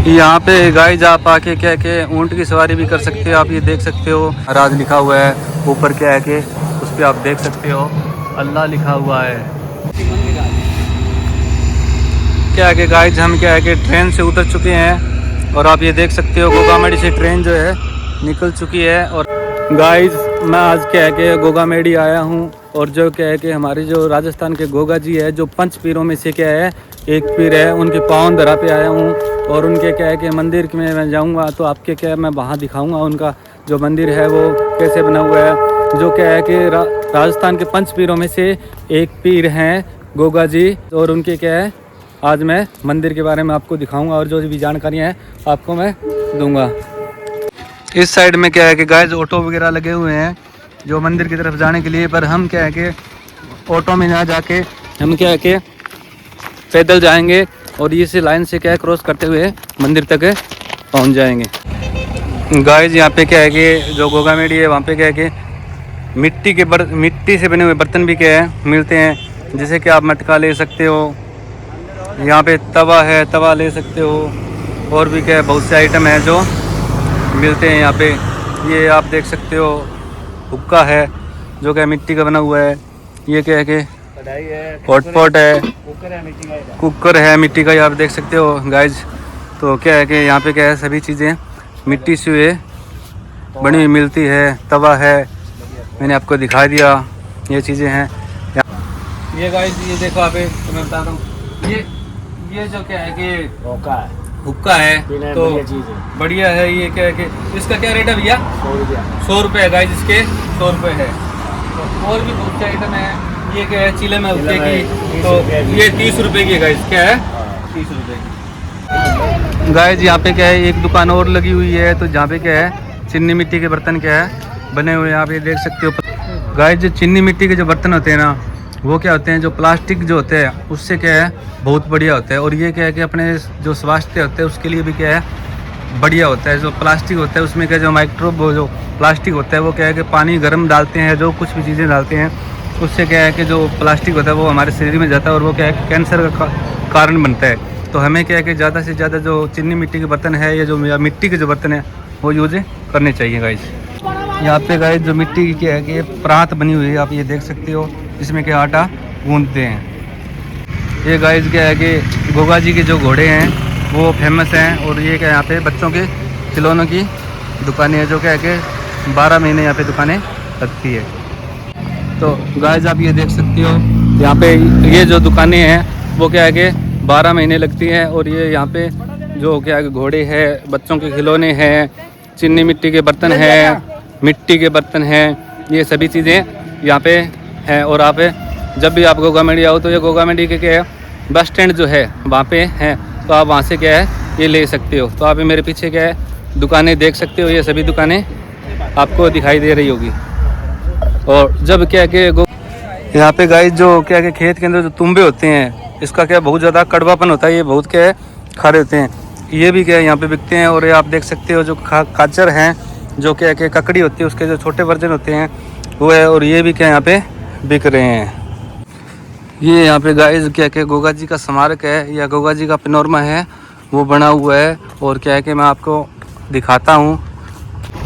यहाँ पे गाइस आप आके क्या के ऊँट की सवारी भी कर सकते हो। आप ये देख सकते हो राज लिखा हुआ है ऊपर, क्या है कि उस पर आप देख सकते हो अल्लाह लिखा हुआ है। क्या है कि गाइस हम क्या है कि ट्रेन से उतर चुके हैं और आप ये देख सकते हो गोगामेडी से ट्रेन जो है निकल चुकी है। और गाइस मैं आज क्या है कि गोगामेडी आया हूँ और जो क्या है कि हमारे जो राजस्थान के गोगा जी है जो पंच पीरों में से क्या है एक पीर है, उनके पावन धरा पे आया हूँ और उनके क्या है कि मंदिर में मैं जाऊँगा तो आपके क्या है मैं वहाँ दिखाऊँगा उनका जो मंदिर है वो कैसे बना हुआ है। जो क्या है कि राजस्थान के पंच पीरों में से एक पीर हैं गोगा जी और उनके क्या है आज मैं मंदिर के बारे में आपको दिखाऊंगा और जो भी जानकारियाँ हैं आपको मैं दूंगा। इस साइड में क्या है कि गाइस ऑटो वगैरह लगे हुए हैं जो मंदिर की तरफ जाने के लिए, पर हम क्या है कि ऑटो में ना जाके हम क्या है कि पैदल जाएंगे और ये से लाइन से क्या है क्रॉस करते हुए मंदिर तक पहुंच जाएंगे। गाइस यहाँ पे क्या है कि जो गोगामेडी है वहाँ पे क्या है कि मिट्टी से बने हुए बर्तन भी क्या है मिलते हैं, जैसे कि आप मटका ले सकते हो, यहाँ पे तवा है तवा ले सकते हो, और भी क्या है बहुत से आइटम है जो मिलते हैं यहाँ पे। ये आप देख सकते हो हुक्का है जो क्या मिट्टी का बना हुआ है। ये क्या है कि हॉटपॉट है, कुकर है मिट्टी का, ये आप देख सकते हो गाइज। तो क्या है कि यहाँ पे क्या है सभी चीज़ें मिट्टी से बनी हुई मिलती है। तवा है मैंने आपको दिखा दिया, ये चीज़ें हैं। ये गाइज ये देखो आप मैं बता रहा हूँ ये जो क्या है कि हुक्का है तो बढ़िया है। ये क्या है कि इसका क्या रेट है भैया? 100 रुपये है गाइस, इसके 100 रुपये है। तो और भी बहुत से आइटम है। ये क्या है चिले में हुक्के की, तो ये 30 रुपये की है गाइस। क्या है 30 रुपये की। गाइस यहाँ पे क्या है एक दुकान और लगी हुई है तो जहाँ पे क्या है चिन्नी मिट्टी के बर्तन क्या है बने हुए हैं, आप ये देख सकते हो। गाइस जो चिन्नी मिट्टी के जो बर्तन होते हैं ना वो क्या होते हैं जो प्लास्टिक जो होते हैं उससे क्या है बहुत बढ़िया होता है। और ये क्या है कि अपने जो स्वास्थ्य होते हैं उसके लिए भी क्या है बढ़िया होता है। जो प्लास्टिक होता है उसमें क्या जो माइक्रोब जो प्लास्टिक होता है वो क्या है कि पानी गर्म डालते हैं, जो कुछ भी चीज़ें डालते हैं उससे क्या है कि जो प्लास्टिक होता है वो हमारे शरीर में जाता है और वो क्या है कैंसर का कारण बनता है। तो हमें क्या है कि ज़्यादा से ज़्यादा जो चिन्नी मिट्टी के बर्तन है या जो मिट्टी के जो बर्तन है वो यूज करने चाहिए गाइस। यहाँ पे गाइस जो मिट्टी की क्या है कि परात बनी हुई है, आप ये देख सकते हो, जिसमें कि आटा गूंदते हैं। ये गाइस क्या है कि गोगा जी के जो घोड़े हैं वो फेमस हैं। और ये क्या यहाँ पे बच्चों के खिलौनों की दुकानें हैं जो क्या है कि 12 महीने यहाँ पे दुकानें लगती है। तो गाइस आप ये देख सकते हो यहाँ पे ये जो दुकानें हैं वो क्या है कि 12 महीने लगती हैं। और ये यहाँ पे जो क्या है कि घोड़े हैं, बच्चों के खिलौने हैं, चिन्नी मिट्टी के बर्तन हैं, मिट्टी के बर्तन हैं, ये सभी चीज़ें यहाँ पे हैं। और आप जब भी आप गोगामेडी आओ तो ये गोगामेडी के क्या है बस स्टैंड जो है वहाँ पे हैं, तो आप वहाँ से क्या है ये ले सकते हो। तो आप मेरे पीछे क्या है दुकानें देख सकते हो, ये सभी दुकानें आपको दिखाई दे रही होगी। और जब क्या है कि यहाँ पे गाइस जो क्या है कि खेत के अंदर जो तुम्बे होते हैं इसका क्या बहुत ज़्यादा कड़वापन होता है, ये बहुत क्या है खारे होते हैं, ये भी क्या है यहाँ पे बिकते हैं। और ये आप देख सकते हो जो काचर हैं जो क्या है कि ककड़ी होती है उसके जो छोटे वर्जन होते हैं वो है, और ये भी क्या यहाँ पे बिक रहे हैं। ये यहाँ पे गाइस क्या कि गोगा जी का स्मारक है या गोगा जी का पैनोरमा है वो बना हुआ है। और क्या है कि मैं आपको दिखाता हूँ।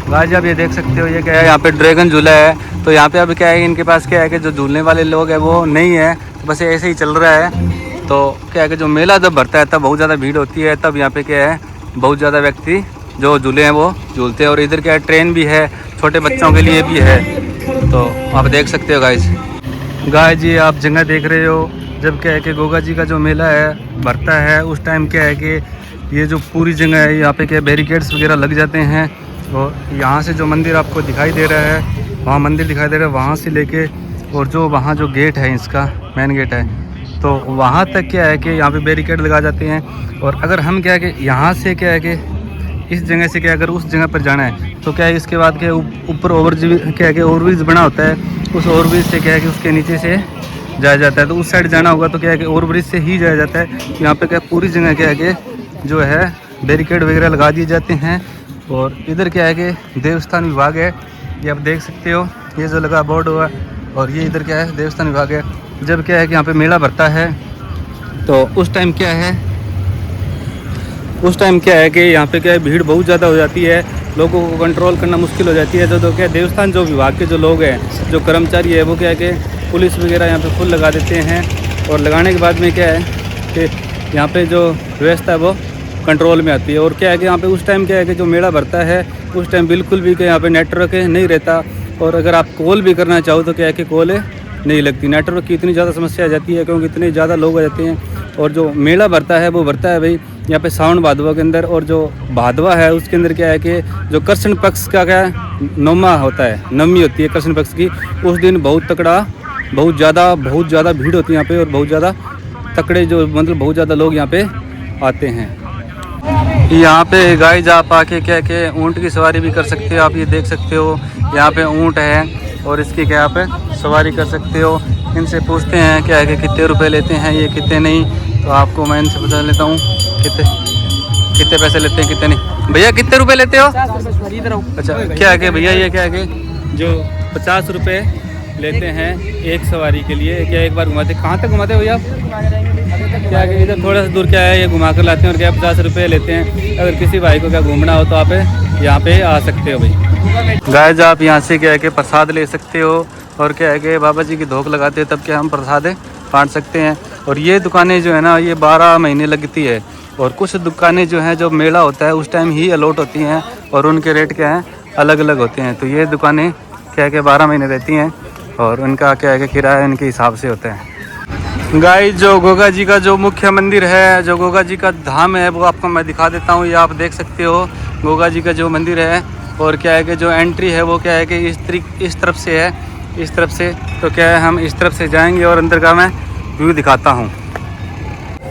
गाइस आप ये देख सकते हो ये क्या है यहाँ पे ड्रैगन झूला है। तो यहाँ पे अभी क्या है इनके पास क्या है कि जो झूलने वाले लोग हैं वो नहीं है, तो बस ऐसे ही चल रहा है। तो क्या है कि जो मेला जब भरता है तब बहुत ज़्यादा भीड़ होती है, तब यहाँ पे क्या है बहुत ज़्यादा व्यक्ति जो झूले हैं वो झूलते हैं। और इधर क्या है ट्रेन भी है, छोटे बच्चों के लिए भी है, तो आप देख सकते हो गाइस। गाइस जी आप जगह देख रहे हो जब क्या है कि गोगा जी का जो मेला है भरता है उस टाइम क्या है कि ये जो पूरी जगह है यहाँ पे क्या बैरिकेड्स वगैरह लग जाते हैं। और यहाँ से जो मंदिर आपको दिखाई दे रहा है वहाँ मंदिर दिखाई दे रहा है, वहाँ से लेके और जो वहाँ जो गेट है इसका मेन गेट है तो वहाँ तक क्या है कि यहाँ पे बैरिकेड लगा जाते हैं। और अगर हम क्या है कि यहाँ से क्या है कि इस जगह से क्या अगर उस जगह पर जाना है तो क्या है इसके बाद क्या ऊपर ओवरब्रिज क्या है कि ओवरब्रिज बना होता है, उस ओवरब्रिज से क्या है कि उसके नीचे से जाया जाता है। तो उस साइड जाना होगा तो क्या है कि ओवरब्रिज से ही जाया जाता है। यहाँ पे क्या पूरी जगह क्या है कि जो है बैरिकेड वगैरह लगा दिए जाते हैं। और इधर क्या है कि देवस्थान विभाग है, ये आप देख सकते हो ये जो लगा बोर्ड हुआ। और ये इधर क्या है देवस्थान विभाग है। जब क्या है कि यहाँ पे मेला भरता है तो उस टाइम क्या है उस टाइम क्या है कि यहाँ पे क्या है भीड़ बहुत ज़्यादा हो जाती है, लोगों को कंट्रोल करना मुश्किल हो जाती है। तो क्या देवस्थान जो विभाग के जो लोग हैं, जो कर्मचारी है, वो क्या है कि पुलिस वगैरह यहाँ पे फुल लगा देते हैं, और लगाने के बाद में क्या है कि यहाँ पे जो व्यवस्था है वो कंट्रोल में आती है। और क्या है कि यहाँ पे उस टाइम क्या है कि जो मेला भरता है उस टाइम बिल्कुल भी यहाँ पे नेटवर्क नहीं रहता, और अगर आप कॉल भी करना चाहो तो क्या है कि कॉल नहीं लगती। नेटवर्क की इतनी ज़्यादा समस्या आ जाती है, क्योंकि इतने ज़्यादा लोग आ जाते हैं। और जो मेला भरता है वो भरता है भाई यहाँ पे सावन भादवा के अंदर, और जो भादवा है उसके अंदर क्या है कि जो कृष्ण पक्ष का क्या है नौमा होता है, नवमी होती है कृष्ण पक्ष की, उस दिन बहुत तकड़ा बहुत ज़्यादा भीड़ होती है यहाँ पे, और बहुत ज़्यादा तकड़े जो मतलब बहुत ज़्यादा लोग यहाँ पे आते हैं। यहाँ पे गाइस आप आके क्या के ऊँट की सवारी भी कर सकते हो। आप ये देख सकते हो यहाँ पे ऊँट है, और इसकी क्या पे सवारी कर सकते हो। इनसे पूछते हैं क्या है कि कितने रुपए लेते हैं ये, कितने नहीं, तो आपको मैं इनसे बता लेता हूँ कितने पैसे लेते हैं कितने नहीं। भैया कितने रुपए लेते हो? अच्छा, क्या है कि भैया ये क्या है कि जो 50 रुपये लेते हैं एक सवारी के लिए। क्या एक बार घुमाते, कहाँ तक घुमाते हो भैया? क्या कि इधर थोड़ा सा दूर क्या है ये घुमा कर लाते हैं, और क्या 50 रुपये लेते हैं। अगर किसी भाई को क्या घूमना हो तो आप यहाँ पे आ सकते हो भाई। गाइस आप यहाँ से क्या है कि प्रसाद ले सकते हो, और क्या है कि बाबा जी की धोख लगाते हैं तब क्या हम प्रसाद बांट सकते हैं। और ये दुकानें जो है ना ये 12 महीने लगती है, और कुछ दुकानें जो हैं जो मेला होता है उस टाइम ही अलॉट होती हैं, और उनके रेट क्या हैं अलग अलग होते हैं। तो ये दुकानें क्या है कि 12 महीने रहती हैं, और उनका क्या है कि किराया इनके हिसाब से होता है। गाइस जो गोगा जी का जो मुख्य मंदिर है, जो गोगा जी का धाम है, वो आपको मैं दिखा देता हूँ। ये आप देख सकते हो गोगा जी का जो मंदिर है, और क्या है कि जो एंट्री है वो क्या है कि इस तरफ से है, इस तरफ से। तो क्या है हम इस तरफ से जाएंगे, और अंदर का मैं व्यू दिखाता हूँ।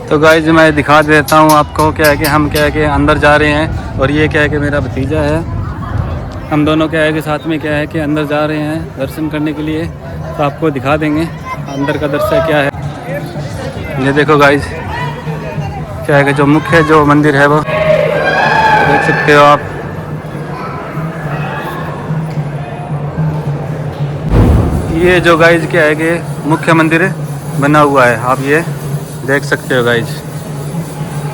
तो गाइस मैं दिखा देता हूँ आपको क्या है कि हम क्या है कि अंदर जा रहे हैं, और ये क्या है कि मेरा भतीजा है। हम दोनों क्या है कि साथ में क्या है कि अंदर जा रहे हैं दर्शन करने के लिए। तो आपको दिखा देंगे अंदर का दृश्य क्या है। ये देखो गाइस क्या है कि जो मुख्य जो मंदिर है वो देख सकते हो आप। ये जो गाइस क्या है कि मुख्य मंदिर बना हुआ है, आप ये देख सकते हो गाइस।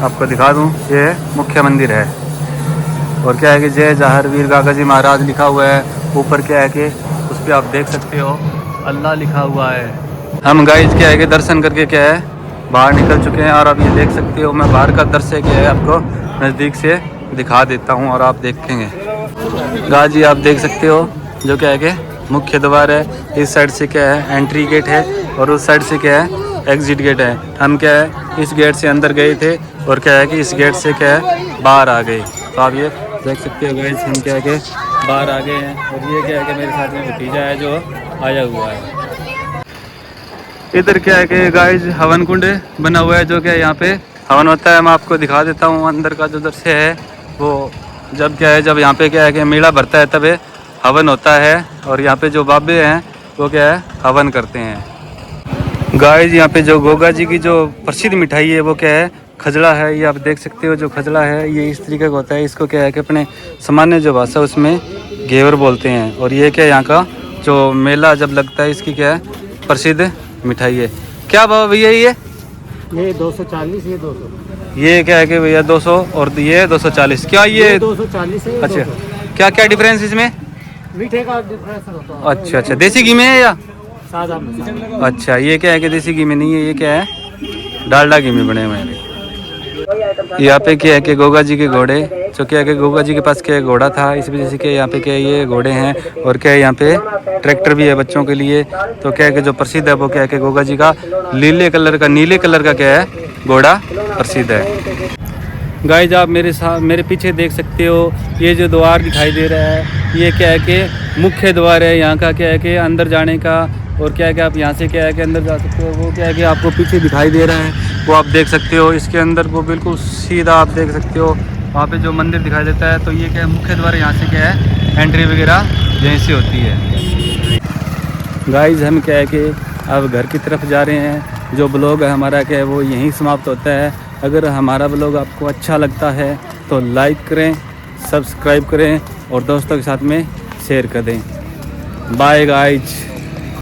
आपको दिखा दूं ये मुख्य मंदिर है, और क्या है कि जय जहर वीर गागा जी महाराज लिखा हुआ है ऊपर। क्या है कि उस पर आप देख सकते हो अल्लाह लिखा हुआ है। हम गाइस क्या है कि दर्शन करके क्या है बाहर निकल चुके हैं, और आप ये देख सकते हो मैं बाहर का दृश्य क्या है आपको नज़दीक से दिखा देता हूँ, और आप देखेंगे गाजी आप देख सकते हो जो क्या है कि मुख्य द्वार है। इस साइड से क्या है एंट्री गेट है, और उस साइड से क्या है एग्जिट गेट है। हम क्या है इस गेट से अंदर गए थे, और क्या है कि इस गेट से क्या है बाहर आ गए। तो आप ये देख सकते हो गाइस हम क्या है कि बाहर आ गए हैं, और ये क्या है कि मेरे साथ में भतीजा है जो आया हुआ है। इधर क्या है कि गाइस हवन कुंड बना हुआ है, जो क्या यहाँ पे हवन होता है। मैं आपको दिखा देता हूँ अंदर का जो दृश्य है वो। जब क्या है जब यहाँ पे क्या है कि मेला भरता है तब हवन होता है, और यहाँ पे जो बाबे हैं वो क्या है हवन करते हैं। गाइस यहाँ पे जो गोगा जी की जो प्रसिद्ध मिठाई है वो क्या है खजड़ा है। ये आप देख सकते हो जो खजड़ा है ये इस तरीके का होता है। इसको क्या है कि अपने सामान्य जो भाषा उसमें घेवर बोलते हैं। और ये क्या यहाँ का जो मेला जब लगता है इसकी क्या है प्रसिद्ध मिठाई है। क्या भाव भैया ये 240, ये 200। ये क्या है कि भैया 200 और ये 240। क्या ये 240 है। अच्छा क्या क्या डिफरेंस इसमें? मीठे का डिफरेंस होता है। अच्छा अच्छा देसी घी में है या सादा में? अच्छा ये क्या है कि देसी घी में नहीं है, ये क्या है डालडा घी में बने हुए हैं। यहाँ पे क्या है कि गोगा जी के घोड़े जो क्या है कि गोगा जी के पास क्या घोड़ा था, इस वजह से क्या यहाँ पे क्या ये घोड़े हैं। और क्या है यहाँ पे ट्रैक्टर भी है बच्चों के लिए। तो क्या है कि जो प्रसिद्ध है वो क्या है कि गोगा जी का नीले कलर का क्या है घोड़ा प्रसिद्ध है। गाइस आप मेरे पीछे देख सकते हो ये जो द्वार दिखाई दे रहा है ये क्या है कि मुख्य द्वार है यहाँ का। क्या है कि अंदर जाने का, और क्या है कि आप यहाँ से क्या है कि अंदर जा सकते हो। वो क्या है कि आपको पीछे दिखाई दे रहा है वो आप देख सकते हो। इसके अंदर वो बिल्कुल सीधा आप देख सकते हो वहाँ पे जो मंदिर दिखाई देता है। तो ये क्या है मुख्य द्वार, यहाँ से क्या है एंट्री वगैरह यहीं से होती है। गाइस हम क्या है कि अब घर की तरफ जा रहे हैं। जो ब्लॉग है हमारा क्या है वो यहीं समाप्त होता है। अगर हमारा ब्लॉग आपको अच्छा लगता है तो लाइक करें, सब्सक्राइब करें और दोस्तों के साथ में शेयर कर दें। Bye guys.